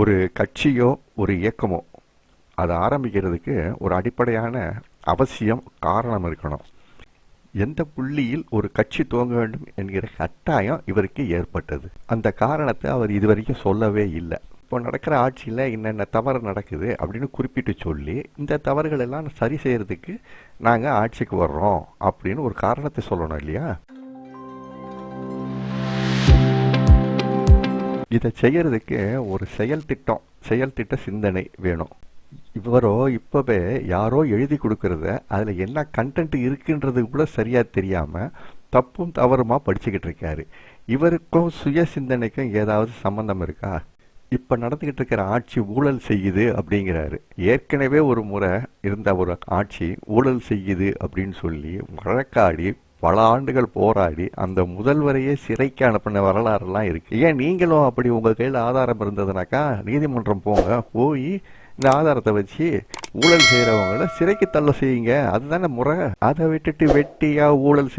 ஒரு கட்சியோ ஒரு இயக்கமோ அதை ஆரம்பிக்கிறதுக்கு ஒரு அடிப்படையான அவசியம் காரணம் இருக்கணும். எந்த புள்ளியில் ஒரு கட்சி துவங்க வேண்டும் என்கிற கட்டாயம் இவருக்கு ஏற்பட்டது. அந்த காரணத்தை அவர் இதுவரைக்கும் சொல்லவே இல்லை. இப்போ நடக்கிற ஆட்சியில் என்னென்ன தவறு நடக்குது அப்படின்னு குறிப்பிட்டு சொல்லி இந்த தவறுகள் எல்லாம் சரி செய்யறதுக்கு நாங்கள் ஆட்சிக்கு வர்றோம் அப்படின்னு ஒரு காரணத்தை சொல்லணும் இல்லையா? இதை செய்யறதுக்கு ஒரு செயல் திட்ட சிந்தனை வேணும். இவரோ இப்பவே யாரோ எழுதி கொடுக்கறத அதுல என்ன கண்டென்ட் இருக்குன்றது கூட சரியா தெரியாம தப்பும் தவறுமா படிச்சுக்கிட்டு இருக்காரு. இவருக்கும் சுய சிந்தனைக்கும் ஏதாவது சம்பந்தம் இருக்கா? இப்ப நடந்துகிட்டு இருக்கிற ஆட்சி ஊழல் செய்யுது அப்படிங்கிறாரு. ஏற்கனவே ஒரு முறை இருந்த ஒரு ஆட்சி ஊழல் செய்யுது அப்படின்னு சொல்லி வழக்காடி பல ஆண்டுகள் போராடி அந்த முதல்வரையே சிறைக்கு அனுப்பின வரலாறுலாம் இருக்கு. ஏன் நீங்களும் அப்படி உங்க கையில் ஆதாரம் இருந்ததுனாக்கா நீதிமன்றம் போங்க, போய் இந்த ஆதாரத்தை வச்சு ஊழல் செய்யறவங்கள சிறைக்கு தள்ள செய்யுங்க. அதுதானே முறை. அதை விட்டுட்டு வெட்டியா ஊழல்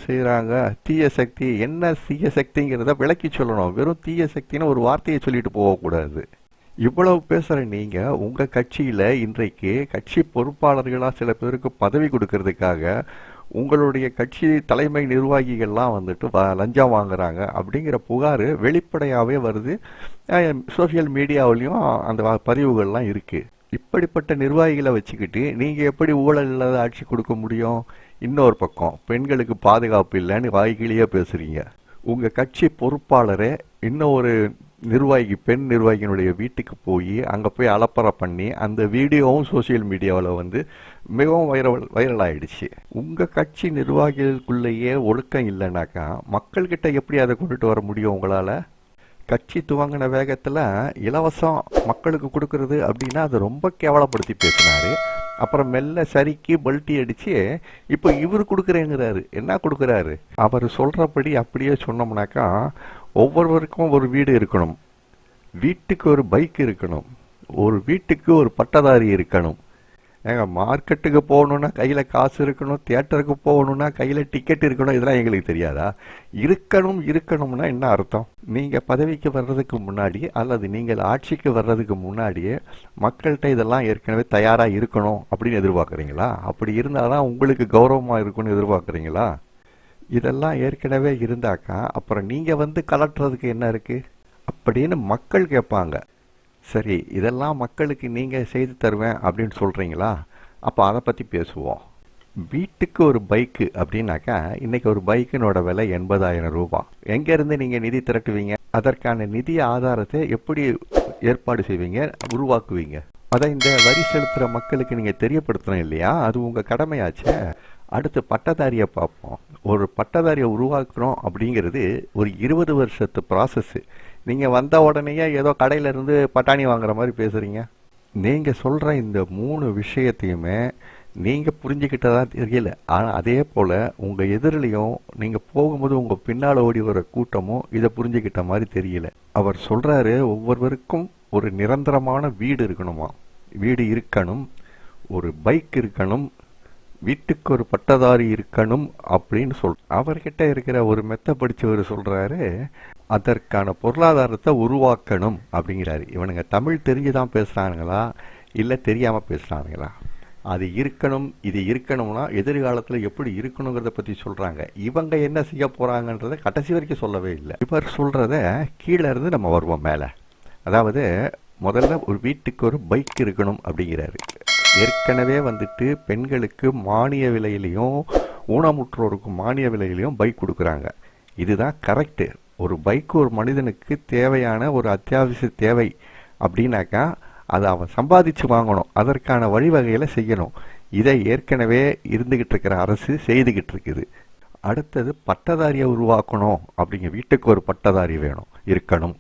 செய்யறாங்க தீய சக்தி. என்ன தீய சக்திங்கிறத விளக்கி சொல்லணும். வெறும் தீய சக்தின்னு ஒரு வார்த்தையை சொல்லிட்டு போகக்கூடாது. இவ்வளவு பேசுற நீங்க உங்க கட்சியில இன்றைக்கு கட்சி பொறுப்பாளர்களா சில பேருக்கு பதவி கொடுக்கறதுக்காக உங்களுடைய கட்சி தலைமை நிர்வாகிகள்லாம் வந்துட்டு லஞ்சம் வாங்குறாங்க அப்படிங்கிற புகார் வெளிப்படையாகவே வருது. சோசியல் மீடியாவிலையும் அந்த பதிவுகள்லாம் இருக்கு. இப்படிப்பட்ட நிர்வாகிகளை வச்சுக்கிட்டு நீங்க எப்படி ஊழல் இல்லாத ஆட்சி கொடுக்க முடியும்? இன்னொரு பக்கம் பெண்களுக்கு பாதுகாப்பு இல்லைன்னு வாய்கிலேயே பேசுறீங்க. உங்க கட்சி பொறுப்பாளரே இன்னும் ஒரு பெண் நிர்வாகியினுடைய வீட்டுக்கு போய் அங்கே போய் அலப்பறை பண்ணி அந்த வீடியோவும் சோசியல் மீடியாவில் வந்து மிகவும் வைரல் ஆயிடுச்சு. உங்கள் கட்சி நிர்வாகிகளுக்குள்ளேயே ஒழுக்கம் இல்லைனாக்கா மக்கள்கிட்ட எப்படி அதை கொண்டுட்டு வர முடியும் உங்களால்? கட்சி துவங்கின வேகத்தில் இலவசம் மக்களுக்கு கொடுக்கறது அப்படின்னா அது ரொம்ப கேவலப்படுத்தி பேசினாரு. அப்புறம் மெல்ல சரிக்கு பல்ட்டி அடிச்சு இப்போ இவர் கொடுக்குறேங்கிறாரு. என்ன கொடுக்குறாரு? அவர் சொல்றபடி அப்படியே சொன்னோம்னாக்கா ஒவ்வொருவருக்கும் ஒரு வீடு இருக்கணும், வீட்டுக்கு ஒரு பைக் இருக்கணும், ஒரு வீட்டுக்கு ஒரு பட்டதாரி இருக்கணும். ஏங்க மார்க்கெட்டுக்கு போகணுன்னா கையில் காசு இருக்கணும், தியேட்டருக்கு போகணுன்னா கையில் டிக்கெட் இருக்கணும். இதெல்லாம் எங்களுக்கு தெரியாதா? இருக்கணும்னா என்ன அர்த்தம்? நீங்கள் பதவிக்கு வர்றதுக்கு முன்னாடி அல்லது நீங்கள் ஆட்சிக்கு வர்றதுக்கு முன்னாடியே மக்கள்கிட்ட இதெல்லாம் ஏற்கனவே தயாராக இருக்கணும் அப்படின்னு எதிர்பார்க்குறீங்களா? அப்படி இருந்தால் தான் உங்களுக்கு கௌரவமாக இருக்கும்னு எதிர்பார்க்குறீங்களா? இதெல்லாம் ஏற்கனவே இருந்தாக்கா அப்புறம் நீங்கள் வந்து கலட்டுறதுக்கு என்ன இருக்குது அப்படின்னு மக்கள் கேட்பாங்க. சரி, இதெல்லாம் மக்களுக்கு நீங்கள் செய்து தருவேன் அப்படின்னு சொல்கிறீங்களா? அப்போ அதை பற்றி பேசுவோம். வீட்டுக்கு ஒரு பைக்கு அப்படின்னாக்கா இன்றைக்கி ஒரு பைக்கினோட விலை 80,000 ரூபாய். எங்கேருந்து நீங்கள் நிதி திரட்டுவீங்க? அதற்கான நிதி ஆதாரத்தை எப்படி ஏற்பாடு செய்வீங்க, உருவாக்குவீங்க? அதை இந்த வரி செலுத்துகிற மக்களுக்கு நீங்கள் தெரியப்படுத்தணும் இல்லையா? அது உங்கள் கடமையாச்சே. அடுத்து பட்டதாரியை பார்ப்போம். ஒரு பட்டதாரியை உருவாக்குறோம் அப்படிங்கிறது ஒரு 20 வருஷத்து ப்ராசஸ்ஸு. நீங்கள் வந்த உடனேயே ஏதோ கடையிலேருந்து பட்டாணி வாங்குற மாதிரி பேசுகிறீங்க. நீங்கள் சொல்கிற இந்த 3 விஷயத்தையுமே நீங்கள் புரிஞ்சுக்கிட்டதா தெரியல. ஆனால் அதே போல் உங்கள் எதிரிலையும் நீங்கள் போகும்போது உங்கள் பின்னால் ஓடி வர கூட்டமும் இதை புரிஞ்சுக்கிட்ட மாதிரி தெரியல. அவர் சொல்கிறாரு ஒவ்வொருவருக்கும் ஒரு நிரந்தரமான வீடு இருக்கணுமா, வீடு இருக்கணும், ஒரு பைக் இருக்கணும், வீட்டுக்கு ஒரு பட்டதாரி இருக்கணும் அப்படின்னு அவர்கிட்ட இருக்கிற ஒரு மெத்த படிச்சவர் சொல்றாரு அதற்கான பொருளாதாரத்தை உருவாக்கணும் அப்படிங்கிறாரு. இவனுங்க தமிழ் தெரிஞ்சுதான் பேசுறானுங்களா இல்லை தெரியாம பேசுறானுங்களா? அது இருக்கணும், இது இருக்கணும்னா எதிர்காலத்தில் எப்படி இருக்கணுங்கிறத பற்றி சொல்கிறாங்க. இவங்க என்ன செய்ய போகிறாங்கன்றத கடைசி வரைக்கும் சொல்லவே இல்லை. இவர் சொல்கிறத கீழே இருந்து நம்ம வருவோம் மேலே. அதாவது முதல்ல ஒரு வீட்டுக்கு ஒரு பைக் இருக்கணும் அப்படிங்கிறாரு. ஏற்கனவே வந்துட்டு பெண்களுக்கு மானிய விலையிலையும் ஊனமுற்றோருக்கு மானிய விலையிலையும் பைக் கொடுக்குறாங்க. இதுதான் கரெக்டு. ஒரு பைக் ஒரு மனிதனுக்கு தேவையான ஒரு அத்தியாவசிய தேவை அப்படின்னாக்கா அதை அவன் சம்பாதிச்சு வாங்கணும். அதற்கான வழிவகைகளை செய்யணும். இதை ஏற்கனவே இருந்துகிட்டு இருக்கிற அரசு செய்துகிட்டு இருக்குது. அடுத்தது பட்டதாரியை உருவாக்கணும். அப்படிங்க வீட்டுக்கு ஒரு பட்டதாரி வேணும், இருக்கணும்.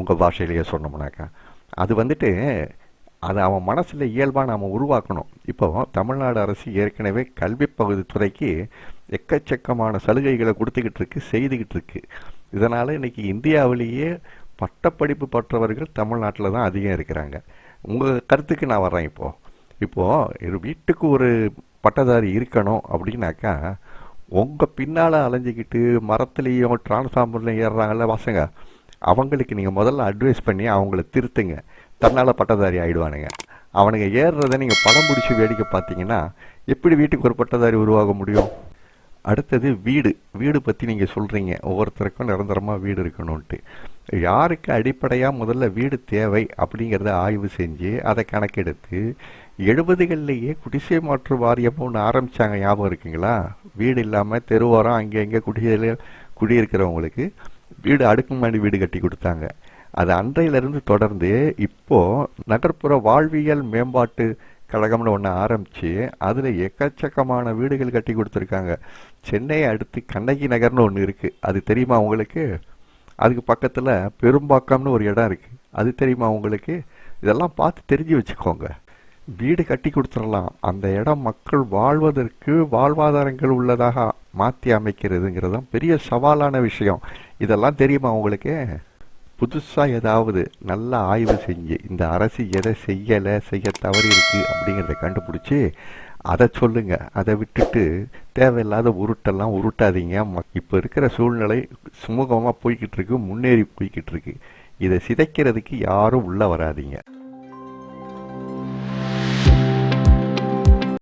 உங்கள் பாஷையிலேயே சொன்னோம்னாக்கா அது வந்துட்டு அதை அவன் மனசில் இயல்பாக நாம் உருவாக்கணும். இப்போ தமிழ்நாடு அரசு ஏற்கனவே கல்வி பகுதி துறைக்கு எக்கச்சக்கமான சலுகைகளை கொடுத்துக்கிட்டு இருக்கு, செய்துக்கிட்டு இருக்கு. இதனால் இன்னைக்கு இந்தியாவிலேயே பட்டப்படிப்பு பெற்றவர்கள் தமிழ்நாட்டில் தான் அதிகம் இருக்கிறாங்க. உங்கள் கருத்துக்கு நான் வர்றேன். இப்போது வீட்டுக்கு ஒரு பட்டதாரி இருக்கணும் அப்படின்னாக்கா உங்கள் பின்னால் அலைஞ்சிக்கிட்டு மரத்துலேயும் டிரான்ஸ்ஃபார்மர்லையும் ஏறுறாங்கல்ல பசங்க, அவங்களுக்கு நீங்கள் முதல்ல அட்வைஸ் பண்ணி அவங்கள திருத்துங்க. தன்னால் பட்டதாரி ஆகிடுவானுங்க. அவனுங்க ஏறுறதை நீங்கள் படம் பிடிச்சி வேடிக்கை பார்த்தீங்கன்னா எப்படி வீட்டுக்கு ஒரு பட்டதாரி உருவாக முடியும்? அடுத்தது வீடு. வீடு பற்றி நீங்கள் சொல்கிறீங்க ஒவ்வொருத்தருக்கும் நிரந்தரமாக வீடு இருக்கணும்ன்ட்டு. யாருக்கு அடிப்படையாக முதல்ல வீடு தேவை அப்படிங்கிறத ஆய்வு செஞ்சு அதை கணக்கெடுத்து 70கள்லேயே குடிசை மாற்று வாரியம்னு ஒன்று ஆரம்பித்தாங்க, ஞாபகம் இருக்குங்களா? வீடு இல்லாமல் தெருவோரம் அங்கே எங்கே குடியிருக்கிறவங்களுக்கு வீடு அடுக்குமாடி வீடு கட்டி கொடுத்தாங்க. அது அன்றையிலிருந்து தொடர்ந்து இப்போது நகர்ப்புற வாழ்வியல் மேம்பாட்டு கழகம்னு ஒன்று ஆரம்பித்து அதில் எக்கச்சக்கமான வீடுகள் கட்டி கொடுத்துருக்காங்க. சென்னையை அடுத்து கண்ணகி நகர்னு ஒன்று இருக்குது, அது தெரியுமா உங்களுக்கு? அதுக்கு பக்கத்தில் பெரும்பாக்கம்னு ஒரு இடம் இருக்குது, அது தெரியுமா உங்களுக்கு? இதெல்லாம் பார்த்து தெரிஞ்சு வச்சுக்கோங்க. வீடு கட்டி கொடுத்துடலாம், அந்த இடம் மக்கள் வாழ்வதற்கு வாழ்வாதாரங்கள் உள்ளதாக மாற்றி அமைக்கிறதுங்கிறது தான் பெரிய சவாலான விஷயம். இதெல்லாம் தெரியுமா உங்களுக்கு? புதுசாக ஏதாவது நல்லா ஆய்வு செஞ்சு இந்த அரசு எதை செய்ய தவறி இருக்கு அப்படிங்கிறத கண்டுபிடிச்சி அதை சொல்லுங்க. அதை விட்டுட்டு தேவையில்லாத உருட்டெல்லாம் உருட்டாதீங்க. இப்போ இருக்கிற சூழ்நிலை சுமூகமாக போய்கிட்டு இருக்கு, முன்னேறி போய்கிட்டு இருக்கு. இதை சிதைக்கிறதுக்கு யாரும் உள்ள வராதீங்க.